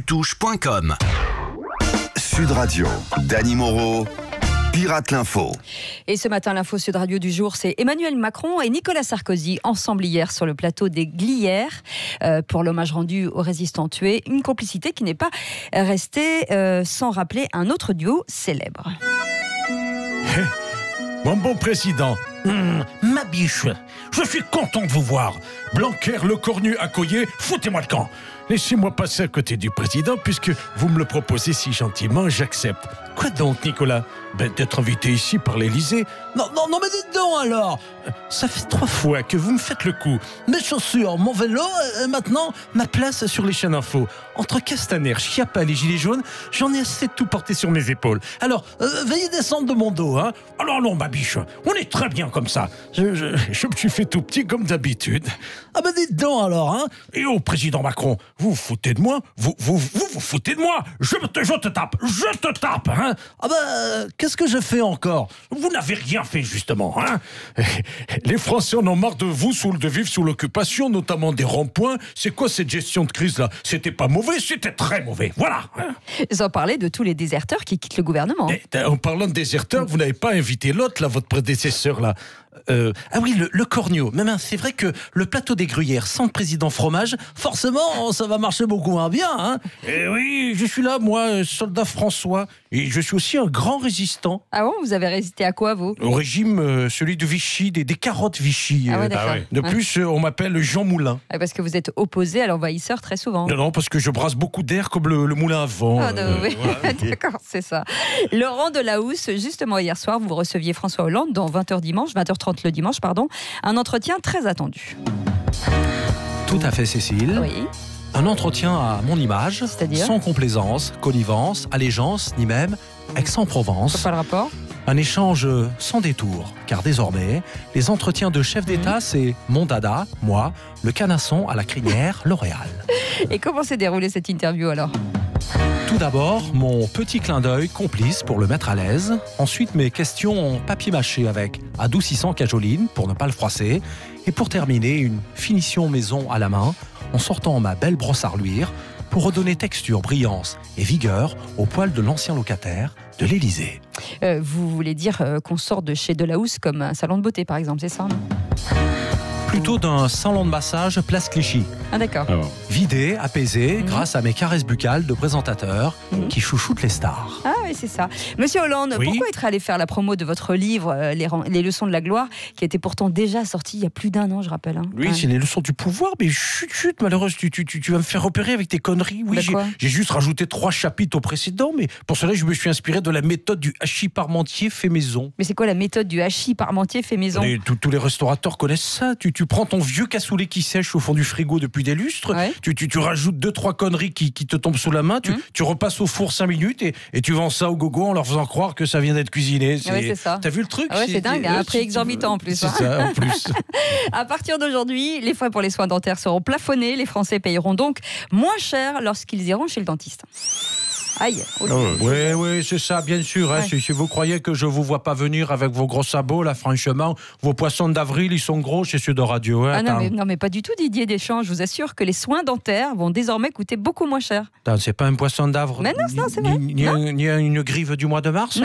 touche.com. Sud Radio, Dany Moreau, Pirate l'Info. Et ce matin, l'info Sud Radio du jour, c'est Emmanuel Macron et Nicolas Sarkozy ensemble hier sur le plateau des Glières pour l'hommage rendu aux résistants tués. Une complicité qui n'est pas restée sans rappeler un autre duo célèbre. Mon bon président, ma biche, je suis content de vous voir. Blanquer, Lecornu, Accoyer, foutez-moi le camp. Laissez-moi passer à côté du président, puisque vous me le proposez si gentiment, j'accepte. Quoi donc, Nicolas ? D'être invité ici par l'Élysée ? Non, mais dites donc alors. Ça fait 3 fois que vous me faites le coup. Mes chaussures, mon vélo, et maintenant, ma place sur les chaînes info. Entre Castaner, Schiappa et les Gilets jaunes, j'en ai assez de tout porter sur mes épaules. Alors, veuillez descendre de mon dos, hein. Alors non, ma biche, on est très bien comme ça. Je me suis fait tout petit comme d'habitude. Ah ben dites donc alors, hein. Et au président Macron, vous vous foutez de moi ? Vous foutez de moi ? Je te tape, hein. Ah ben, qu'est-ce que je fais encore ? Vous n'avez rien fait, justement, hein. Les Français en ont marre de vivre sous l'occupation, notamment des ronds-points. C'est quoi cette gestion de crise-là ? C'était pas mauvais, c'était très mauvais, voilà, hein. Sans parler de tous les déserteurs qui quittent le gouvernement. En parlant de déserteurs, vous n'avez pas invité l'autre, là, votre prédécesseur, là. Ah oui, le Cornio. Même c'est vrai que le plateau des Gruyères sans le président fromage, forcément, ça va marcher beaucoup moins bien, hein. Et oui, je suis là, moi, soldat François, et je suis aussi un grand résistant. Ah bon, vous avez résisté à quoi, vous ? Au régime, celui de Vichy, des carottes Vichy. Ah ouais, d'accord. De plus, on m'appelle Jean Moulin. Ah, parce que vous êtes opposé à l'envahisseur très souvent. Non, parce que je brasse beaucoup d'air comme le moulin à vent. Ah, oui. Voilà. D'accord, c'est ça. Laurent Delahousse, justement hier soir, vous receviez François Hollande dans 20h dimanche, 20h30 le dimanche, pardon. Un entretien très attendu. Tout à fait, Cécile. Oui. Un entretien à mon image, c'est-à-dire sans complaisance, connivence, allégeance, ni même Aix-en-Provence. C'est pas le rapport ? Un échange sans détour, car désormais, les entretiens de chef d'État, c'est mon dada, moi, le canasson à la crinière, L'Oréal. Et comment s'est déroulée cette interview alors ? Tout d'abord, mon petit clin d'œil complice pour le mettre à l'aise. Ensuite, mes questions en papier mâché avec adoucissant cajoline pour ne pas le froisser. Et pour terminer, une finition maison à la main, en sortant ma belle brosse à reluire pour redonner texture, brillance et vigueur au poil de l'ancien locataire de l'Élysée. Vous voulez dire qu'on sort de chez Delahousse comme un salon de beauté, par exemple, c'est ça, non ? Plutôt d'un salon de massage place Clichy. Ah d'accord. Vidé, apaisé, grâce à mes caresses buccales de présentateur qui chouchoutent les stars. Ah oui, c'est ça. Monsieur Hollande, Oui. pourquoi être allé faire la promo de votre livre, les leçons de la gloire, qui était pourtant déjà sorti il y a plus d'1 an, je rappelle. Hein. Oui, c'est les leçons du pouvoir, mais chut, malheureuse, tu vas me faire repérer avec tes conneries. Oui, j'ai juste rajouté 3 chapitres au précédent, mais pour cela, je me suis inspiré de la méthode du hachis parmentier fait maison. Mais c'est quoi la méthode du hachis parmentier fait maison ? Tous les restaurateurs connaissent ça. Tu prends ton vieux cassoulet qui sèche au fond du frigo depuis des lustres, ouais. tu rajoutes 2-3 conneries qui te tombent sous la main, tu repasses au four 5 minutes et tu vends ça au gogo en leur faisant croire que ça vient d'être cuisiné. C'est ça. T'as vu le truc ? C'est dingue, un prix exorbitant en plus. C'est ça, en plus. À partir d'aujourd'hui, les frais pour les soins dentaires seront plafonnés. Les Français payeront donc moins cher lorsqu'ils iront chez le dentiste. Aïe. Oui, c'est ça, bien sûr. Hein, si vous croyez que je vous vois pas venir avec vos gros sabots, là, franchement, vos poissons d'avril, ils sont gros chez Sud Radio. Hein, non, mais pas du tout, Didier Deschamps. Je vous assure que les soins dentaires vont désormais coûter beaucoup moins cher. C'est pas un poisson d'avril. Mais non, c'est vrai. Ni une grive du mois de mars.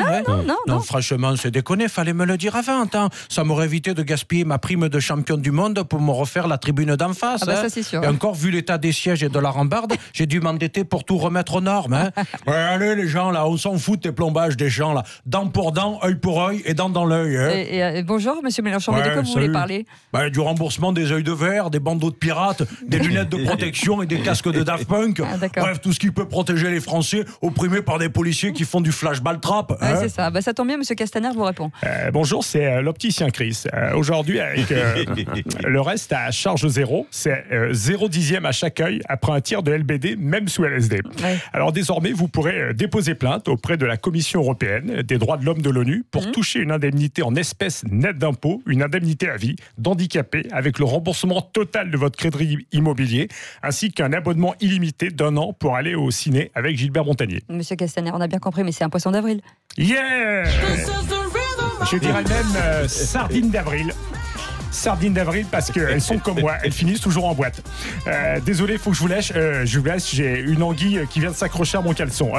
Non. Franchement, c'est déconné. Fallait me le dire avant. Ça m'aurait évité de gaspiller ma prime de champion du monde pour me refaire la tribune d'en face. Ça, c'est sûr. Et encore, vu l'état des sièges et de la rambarde, j'ai dû m'endetter pour tout remettre aux normes. Hein. Ouais, allez les gens là, on s'en fout des plombages des gens là. Dent pour dent, œil pour œil et dent dans l'œil. Hein. Et bonjour Monsieur Mélenchon, mais de quoi vous voulez parler ? Du remboursement des œils de verre, des bandeaux de pirates, des lunettes de protection et des casques de Daft Punk. Bref, tout ce qui peut protéger les Français opprimés par des policiers qui font du flashball trap. Hein. C'est ça. Ça tombe bien, Monsieur Castaner vous répond. Bonjour, c'est l'opticien Chris. Aujourd'hui, avec le reste à charge zéro, c'est 0,10 à chaque œil après un tir de LBD, même sous LSD. Ouais. Alors désormais, vous pourrez déposer plainte auprès de la Commission européenne des droits de l'homme de l'ONU pour toucher une indemnité en espèces nette d'impôts, une indemnité à vie d'handicapé avec le remboursement total de votre crédit immobilier, ainsi qu'un abonnement illimité d'1 an pour aller au ciné avec Gilbert Montagnier. Monsieur Castaner, on a bien compris, mais c'est un poisson d'avril. Yeah! Je dirais même sardine d'avril. Sardines d'avril parce qu'elles sont comme moi, elles finissent toujours en boîte. Désolé, il faut que je vous laisse. J'ai une anguille qui vient de s'accrocher à mon caleçon,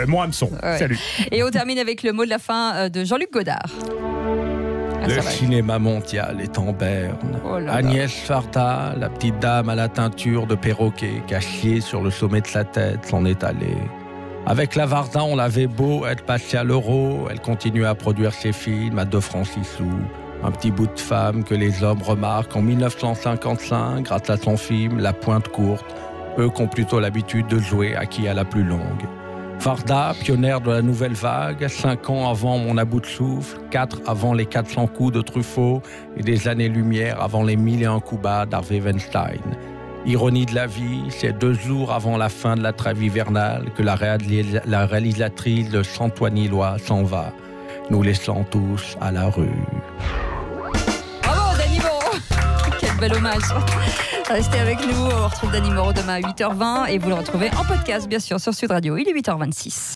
mon hameçon. Ouais. Salut. Et on termine avec le mot de la fin de Jean-Luc Godard. Le cinéma mondial est en berne. Oh là là. Agnès Varda, la petite dame à la teinture de perroquet, cachée sur le sommet de sa tête, s'en est allée. Avec la Varda, on l'avait beau être passé à l'euro, elle continue à produire ses films à 2 francs 6 sous. Un petit bout de femme que les hommes remarquent en 1955 grâce à son film La Pointe Courte, eux qui ont plutôt l'habitude de jouer à qui a la plus longue. Varda, pionnière de la nouvelle vague, 5 ans avant Mon à bout de souffle, 4 avant les 400 coups de Truffaut et des années-lumière avant les 1001 coups bas d'Harvey Weinstein. Ironie de la vie, c'est 2 jours avant la fin de la trêve hivernale que la réalisatrice de Saint-Ouen-Illois s'en va, nous laissant tous à la rue. Bravo, Dany Moreau. Quel bel hommage. Restez avec nous, on retrouve Dany Moreau demain à 8h20 et vous le retrouvez en podcast bien sûr sur Sud Radio. Il est 8h26.